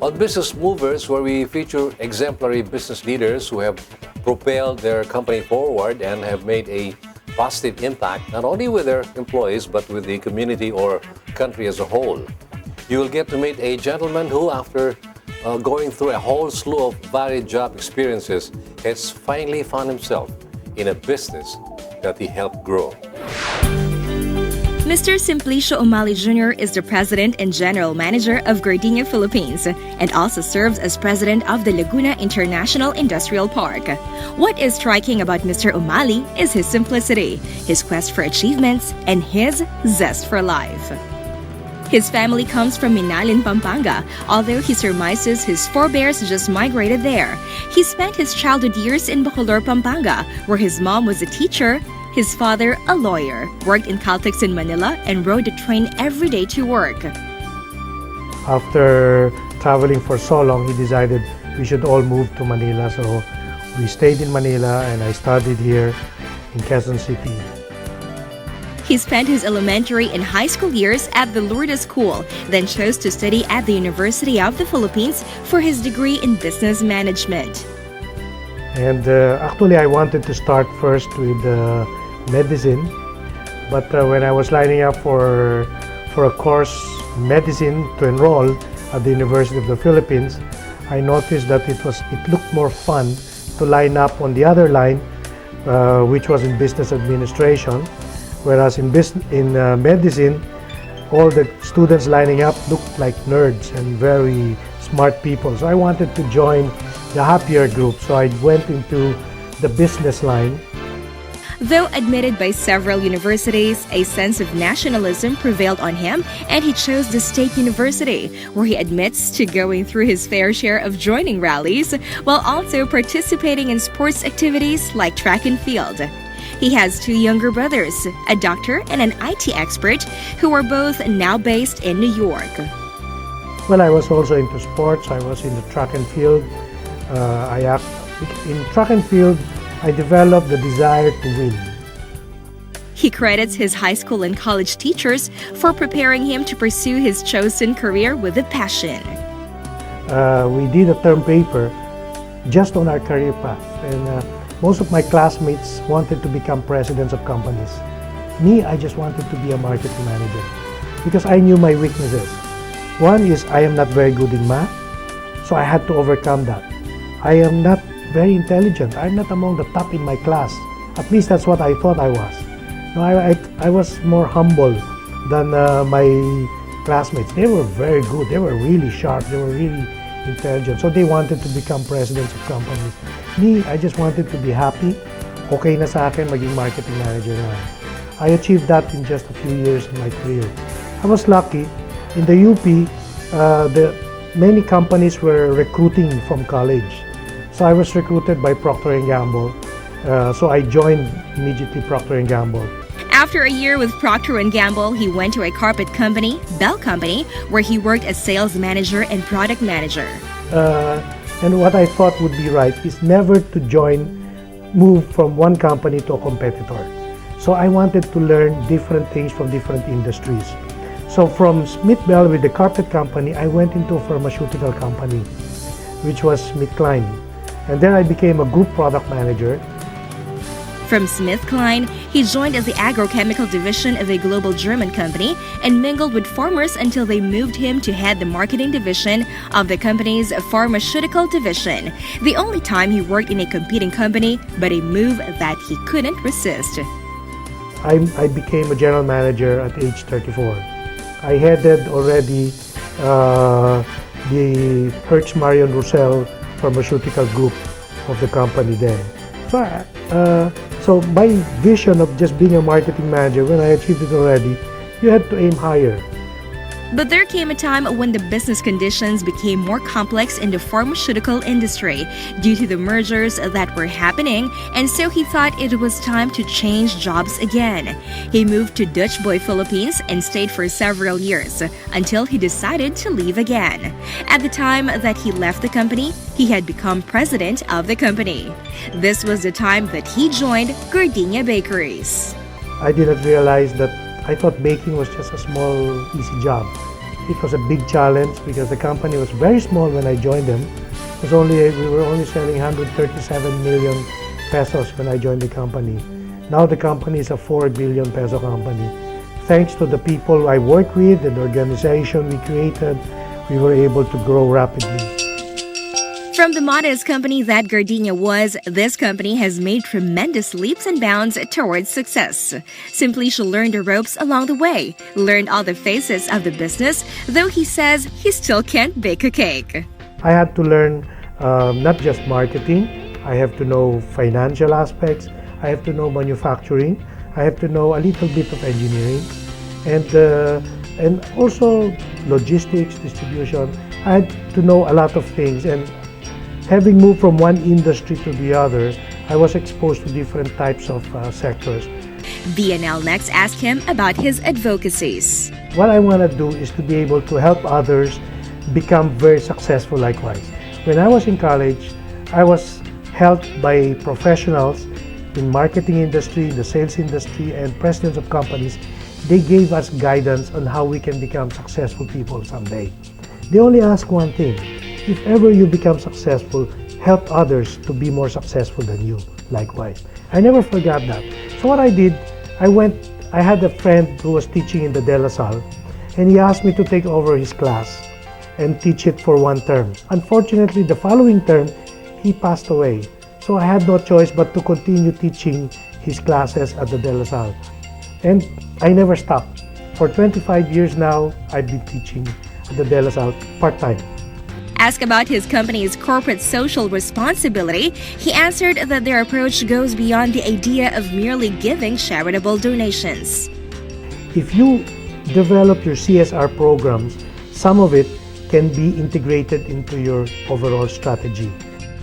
On Business Movers, where we feature exemplary business leaders who have propelled their company forward and have made a positive impact not only with their employees but with the community or country as a whole. You will get to meet a gentleman who, after going through a whole slew of varied job experiences, has finally found himself in a business that he helped grow. Mr. Simplicio Umali Jr. is the President and General Manager of Gardenia Philippines and also serves as President of the Laguna International Industrial Park. What is striking about Mr. Umali is his simplicity, his quest for achievements, and his zest for life. His family comes from Minalin, Pampanga, although he surmises his forebears just migrated there. He spent his childhood years in Bacolor, Pampanga, where his mom was a teacher, his father a lawyer, worked in Caltex in Manila, and rode the train every day to work. After traveling for so long, he decided we should all move to Manila. So we stayed in Manila and I studied here in Quezon City. He spent his elementary and high school years at the Lourdes School, then chose to study at the University of the Philippines for his degree in business management. And actually, I wanted to start first with medicine, but when I was lining up for a course medicine to enroll at the University of the Philippines, I noticed that it looked more fun to line up on the other line, which was in business administration. Whereas in medicine, all the students lining up looked like nerds and very smart people. So I wanted to join the happier group, so I went into the business line. Though admitted by several universities, a sense of nationalism prevailed on him and he chose the State University, where he admits to going through his fair share of joining rallies while also participating in sports activities like track and field. He has two younger brothers, a doctor and an IT expert, who are both now based in New York. Well, I was also into sports. I was in the track and field. In track and field, I developed the desire to win. He credits his high school and college teachers for preparing him to pursue his chosen career with a passion. We did a term paper just on our career path, and most of my classmates wanted to become presidents of companies. Me, I just wanted to be a marketing manager because I knew my weaknesses. One is I am not very good in math, so I had to overcome that. I am not very intelligent. I'm not among the top in my class. At least that's what I thought I was. No, I was more humble than my classmates. They were very good. They were really sharp. They were really intelligent. So they wanted to become presidents of companies. Me, I just wanted to be happy. Okay na sa akin maging marketing manager na. I achieved that in just a few years in my career. I was lucky. In the UP, many companies were recruiting from college. So I was recruited by Procter & Gamble. So I joined immediately Procter & Gamble. After a year with Procter & Gamble, he went to a carpet company, Bell Company, where he worked as sales manager and product manager. And what I thought would be right is never to move from one company to a competitor. So I wanted to learn different things from different industries. So from Smith Bell with the carpet company, I went into a pharmaceutical company, which was SmithKline. And then I became a group product manager. From SmithKline, he joined as the agrochemical division of a global German company and mingled with farmers until they moved him to head the marketing division of the company's pharmaceutical division. The only time he worked in a competing company, but a move that he couldn't resist. I became a general manager at age 34. I headed already the Hertz Marion Roussel pharmaceutical group of the company then. So my vision of just being a marketing manager, when I achieved it already, you had to aim higher. But there came a time when the business conditions became more complex in the pharmaceutical industry due to the mergers that were happening, and so he thought it was time to change jobs again. He moved to Dutch Boy, Philippines and stayed for several years until he decided to leave again. At the time that he left the company, he had become president of the company. This was the time that he joined Gardenia Bakeries. I didn't realize that I thought baking was just a small, easy job. It was a big challenge because the company was very small when I joined them. We were only selling 137 million pesos when I joined the company. Now the company is a 4 billion peso company. Thanks to the people I work with and the organization we created, we were able to grow rapidly. From the modest company that Gardenia was, this company has made tremendous leaps and bounds towards success. Simplicio learned the ropes along the way, learned all the phases of the business, though he says he still can't bake a cake. I had to learn not just marketing, I have to know financial aspects, I have to know manufacturing, I have to know a little bit of engineering, and also logistics, distribution. I had to know a lot of things, and having moved from one industry to the other, I was exposed to different types of sectors. BNL next asked him about his advocacies. What I want to do is to be able to help others become very successful likewise. When I was in college, I was helped by professionals in marketing industry, the sales industry, and presidents of companies. They gave us guidance on how we can become successful people someday. They only ask one thing: if ever you become successful, help others to be more successful than you, likewise. I never forgot that. So what I did, I had a friend who was teaching in the De La Salle, and he asked me to take over his class and teach it for one term. Unfortunately, the following term, he passed away. So I had no choice but to continue teaching his classes at the De La Salle. And I never stopped. For 25 years now, I've been teaching at the De La Salle part-time. Asked about his company's corporate social responsibility, he answered that their approach goes beyond the idea of merely giving charitable donations. If you develop your CSR programs, some of it can be integrated into your overall strategy.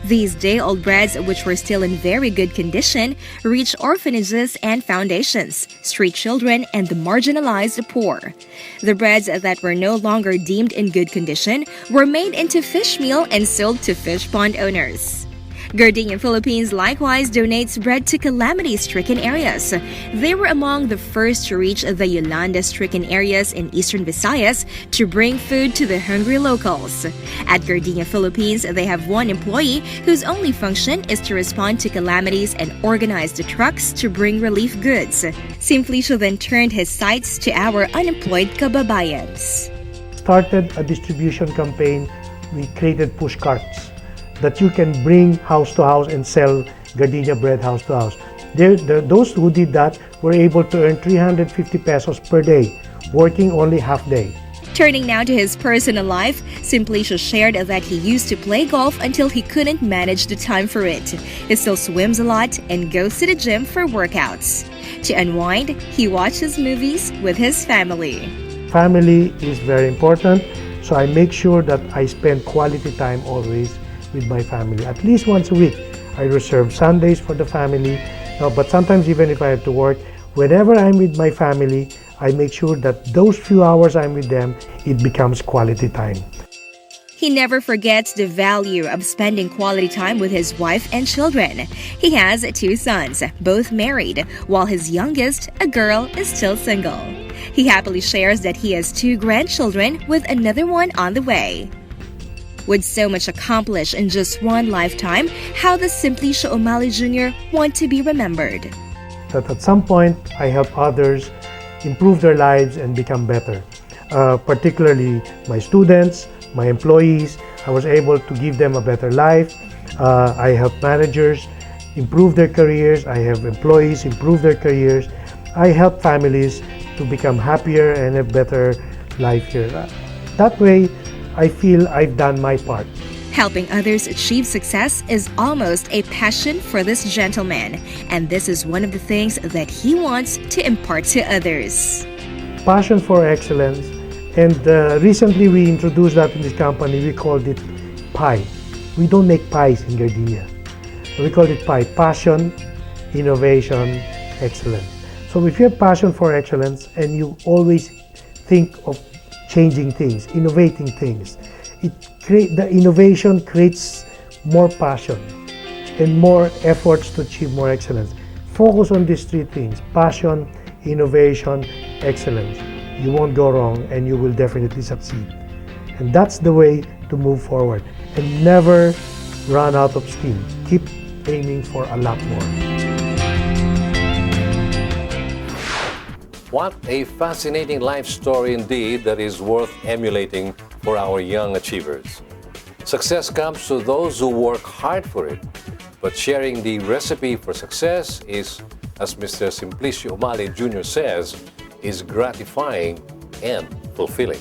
These day-old breads, which were still in very good condition, reached orphanages and foundations, street children, and the marginalized poor. The breads that were no longer deemed in good condition were made into fish meal and sold to fish pond owners. Gardenia Philippines likewise donates bread to calamity-stricken areas. They were among the first to reach the Yolanda-stricken areas in eastern Visayas to bring food to the hungry locals. At Gardenia Philippines, they have one employee whose only function is to respond to calamities and organize the trucks to bring relief goods. Simplicio then turned his sights to our unemployed kababayans. Started a distribution campaign. We created push carts that you can bring house to house and sell Gardenia bread house to house. Those who did that were able to earn 350 pesos per day, working only half day. Turning now to his personal life, Simplicio shared that he used to play golf until he couldn't manage the time for it. He still swims a lot and goes to the gym for workouts. To unwind, he watches movies with his family. Family is very important, so I make sure that I spend quality time always with my family. At least once a week, I reserve Sundays for the family. But sometimes even if I have to work, whenever I'm with my family, I make sure that those few hours I'm with them, it becomes quality time. He never forgets the value of spending quality time with his wife and children. He has 2 sons, both married, while his youngest, a girl, is still single. He happily shares that he has 2 grandchildren with another one on the way. With so much accomplished in just one lifetime, how does Simplicio Umali Jr. want to be remembered? That at some point, I help others improve their lives and become better. Particularly my students, my employees, I was able to give them a better life. I help managers improve their careers. I have employees improve their careers. I help families to become happier and have better life here. That way, I feel I've done my part. Helping others achieve success is almost a passion for this gentleman, and this is one of the things that he wants to impart to others. Passion for excellence, and recently we introduced that in this company. We called it PIE. We don't make pies in Gardenia. We call it PIE: passion, innovation, excellence. So if you have passion for excellence and you always think of changing things, innovating things, the innovation creates more passion and more efforts to achieve more excellence. Focus on these 3 things: passion, innovation, excellence. you won't go wrong and you will definitely succeed. And that's the way to move forward. And never run out of steam. Keep aiming for a lot more. What a fascinating life story indeed that is worth emulating for our young achievers. Success comes to those who work hard for it, but sharing the recipe for success is, as Mr. Simplicio Umali Jr. says, is gratifying and fulfilling.